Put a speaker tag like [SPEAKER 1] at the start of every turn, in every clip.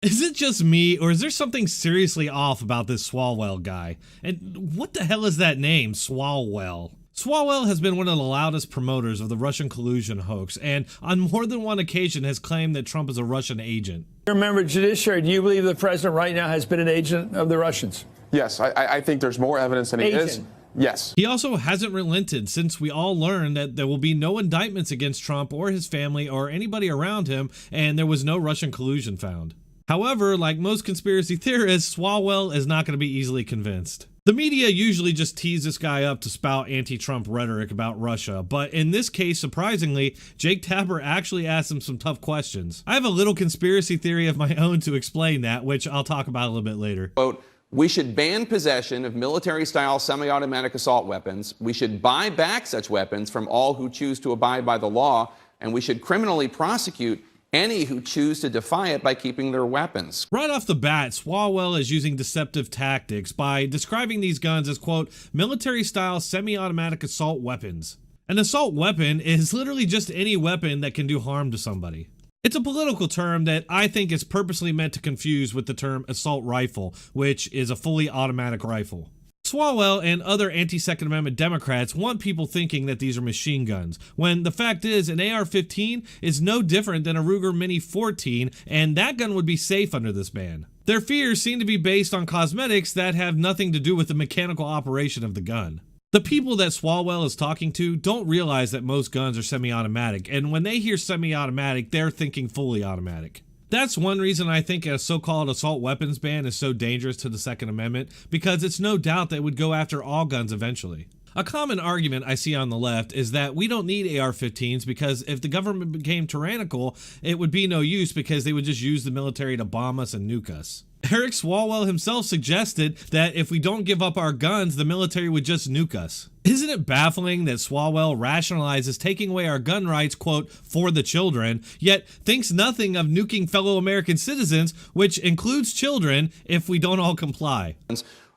[SPEAKER 1] Is it just me, or is there something seriously off about this Swalwell guy? And what the hell is that name, Swalwell? Swalwell has been one of the loudest promoters of the Russian collusion hoax, and on more than one occasion has claimed that Trump is a Russian agent.
[SPEAKER 2] You're a member of the judiciary. Do you believe the president right now has been an agent of the Russians?
[SPEAKER 3] Yes, I think there's more evidence than he is. Yes.
[SPEAKER 1] He also hasn't relented since we all learned that there will be no indictments against Trump or his family or anybody around him, and there was no Russian collusion found. However, like most conspiracy theorists, Swalwell is not going to be easily convinced. The media usually just tease this guy up to spout anti-Trump rhetoric about Russia, but in this case, surprisingly, Jake Tapper actually asked him some tough questions. I have a little conspiracy theory of my own to explain that, which I'll talk about a little bit later.
[SPEAKER 4] Quote, we should ban possession of military-style semi-automatic assault weapons. We should buy back such weapons from all who choose to abide by the law, and we should criminally prosecute any who choose to defy it by keeping their weapons.
[SPEAKER 1] Right off the bat, Swalwell is using deceptive tactics by describing these guns as, quote, military-style semi-automatic assault weapons. An assault weapon is literally just any weapon that can do harm to somebody. It's a political term that I think is purposely meant to confuse with the term assault rifle, which is a fully automatic rifle. Swalwell and other anti-Second Amendment Democrats want people thinking that these are machine guns, when the fact is an AR-15 is no different than a Ruger Mini 14, and that gun would be safe under this ban. Their fears seem to be based on cosmetics that have nothing to do with the mechanical operation of the gun. The people that Swalwell is talking to don't realize that most guns are semi-automatic, and when they hear semi-automatic, they're thinking fully automatic. That's one reason I think a so-called assault weapons ban is so dangerous to the Second Amendment, because it's no doubt that it would go after all guns eventually. A common argument I see on the left is that we don't need AR-15s because if the government became tyrannical, it would be no use because they would just use the military to bomb us and nuke us. Eric Swalwell himself suggested that if we don't give up our guns, the military would just nuke us. Isn't it baffling that Swalwell rationalizes taking away our gun rights, quote, for the children, yet thinks nothing of nuking fellow American citizens, which includes children, if we don't all comply?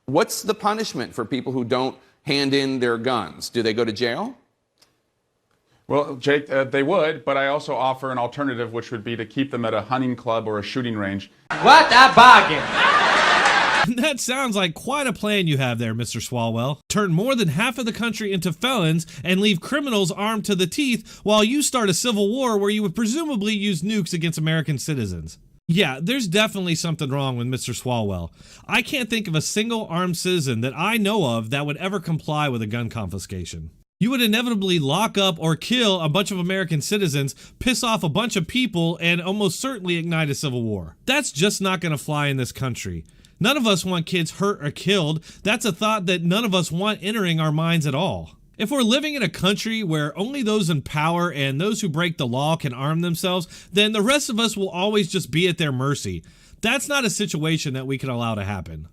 [SPEAKER 4] What's the punishment for people who don't hand in their guns? Do they go to jail?
[SPEAKER 3] Well, Jake, they would, but I also offer an alternative, which would be to keep them at a hunting club or a shooting range.
[SPEAKER 5] What a bargain!
[SPEAKER 1] That sounds like quite a plan you have there, Mr. Swalwell. Turn more than half of the country into felons and leave criminals armed to the teeth while you start a civil war where you would presumably use nukes against American citizens. Yeah, there's definitely something wrong with Mr. Swalwell. I can't think of a single armed citizen that I know of that would ever comply with a gun confiscation. You would inevitably lock up or kill a bunch of American citizens, piss off a bunch of people, and almost certainly ignite a civil war. That's just not going to fly in this country. None of us want kids hurt or killed. That's a thought that none of us want entering our minds at all. If we're living in a country where only those in power and those who break the law can arm themselves, then the rest of us will always just be at their mercy. That's not a situation that we can allow to happen.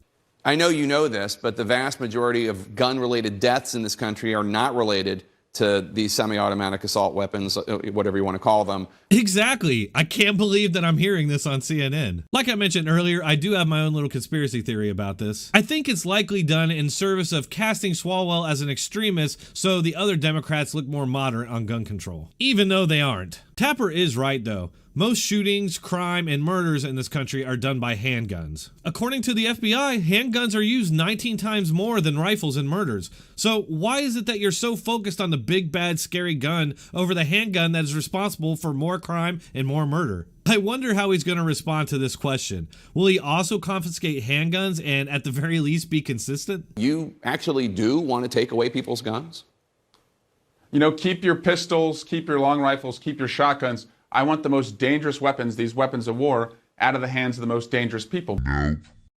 [SPEAKER 4] I know you know this, but the vast majority of gun-related deaths in this country are not related to these semi-automatic assault weapons, whatever you want to call them.
[SPEAKER 1] Exactly. I can't believe that I'm hearing this on CNN. Like I mentioned earlier, I do have my own little conspiracy theory about this. I think it's likely done in service of casting Swalwell as an extremist so the other Democrats look more moderate on gun control, even though they aren't. Tapper is right though. Most shootings, crime, and murders in this country are done by handguns. According to the FBI, handguns are used 19 times more than rifles in murders. So why is it that you're so focused on the big, bad, scary gun over the handgun that is responsible for more crime and more murder? I wonder how he's going to respond to this question. Will he also confiscate handguns and at the very least be consistent?
[SPEAKER 4] You actually do want to take away people's guns?
[SPEAKER 3] You know, keep your pistols, keep your long rifles, keep your shotguns. I want the most dangerous weapons, these weapons of war, out of the hands of the most dangerous people.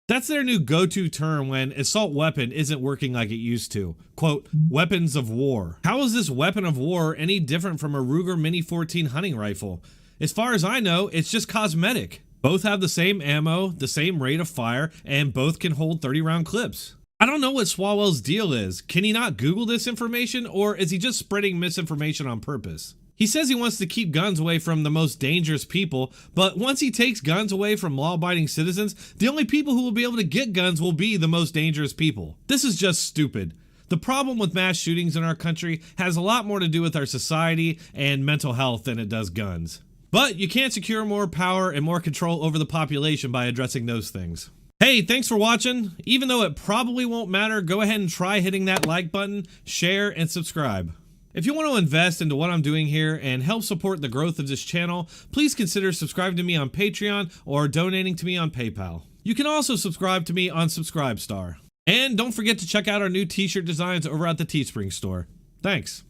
[SPEAKER 1] That's their new go-to term when assault weapon isn't working like it used to. Quote, weapons of war. How is this weapon of war any different from a Ruger Mini 14 hunting rifle? As far as I know, it's just cosmetic. Both have the same ammo, the same rate of fire, and both can hold 30-round clips. I don't know what Swalwell's deal is. Can he not Google this information, or is he just spreading misinformation on purpose? He says he wants to keep guns away from the most dangerous people, but once he takes guns away from law-abiding citizens, the only people who will be able to get guns will be the most dangerous people. This is just stupid. The problem with mass shootings in our country has a lot more to do with our society and mental health than it does guns. But you can't secure more power and more control over the population by addressing those things. Hey, thanks for watching. Even though it probably won't matter, go ahead and try hitting that like button, share, and subscribe. If you want to invest into what I'm doing here and help support the growth of this channel, please consider subscribing to me on Patreon or donating to me on PayPal. You can also subscribe to me on Subscribestar. And don't forget to check out our new t-shirt designs over at the Teespring store. Thanks.